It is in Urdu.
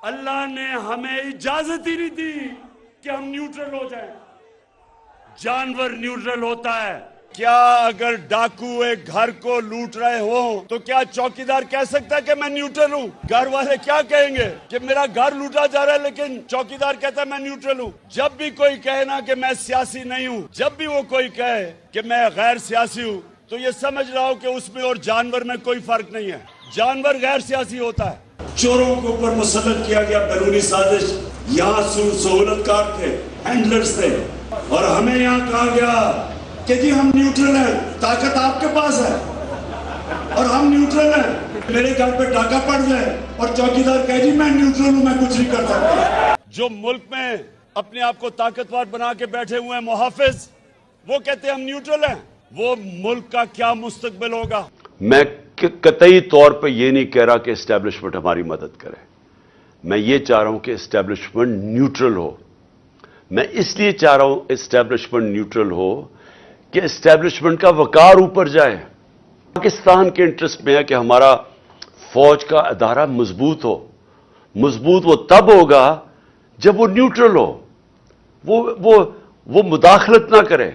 اللہ نے ہمیں اجازت ہی نہیں دی کہ ہم نیوٹرل ہو جائیں. جانور نیوٹرل ہوتا ہے. کیا اگر ڈاکو ایک گھر کو لوٹ رہے ہوں تو کیا چوکیدار کہہ سکتا ہے کہ میں نیوٹرل ہوں؟ گھر والے کیا کہیں گے کہ میرا گھر لوٹا جا رہا ہے لیکن چوکیدار کہتا ہے میں نیوٹرل ہوں. جب بھی کوئی کہے نا کہ میں سیاسی نہیں ہوں، جب بھی وہ کوئی کہے کہ میں غیر سیاسی ہوں، تو یہ سمجھ رہا ہوں کہ اس میں اور جانور میں کوئی فرق نہیں ہے. جانور غیر سیاسی ہوتا ہے. چوروں کے اوپر مسلط کیا گیا بیرونی سازش. یہاں سہولت کار تھے، ہینڈلرز تھے، اور ہمیں یہاں کہا گیا کہ جی ہم نیوٹرل ہیں، طاقت آپ کے پاس ہے اور ہم نیوٹرل ہیں. میرے گھر پہ ڈاکہ پڑ جائے اور چوکیدار کہے جی میں نیوٹرل ہوں، میں کچھ نہیں کر سکتا. جو ملک میں اپنے آپ کو طاقتور بنا کے بیٹھے ہوئے ہیں محافظ، وہ کہتے ہیں ہم نیوٹرل ہیں. وہ ملک کا کیا مستقبل ہوگا؟ میں قطعی طور پہ یہ نہیں کہہ رہا کہ اسٹیبلشمنٹ ہماری مدد کرے. میں یہ چاہ رہا ہوں کہ اسٹیبلشمنٹ نیوٹرل ہو. میں اس لیے چاہ رہا ہوں اسٹیبلشمنٹ نیوٹرل ہو کہ اسٹیبلشمنٹ کا وقار اوپر جائے. پاکستان کے انٹرسٹ میں ہے کہ ہمارا فوج کا ادارہ مضبوط ہو. مضبوط وہ تب ہوگا جب وہ نیوٹرل ہو، وہ مداخلت نہ کرے.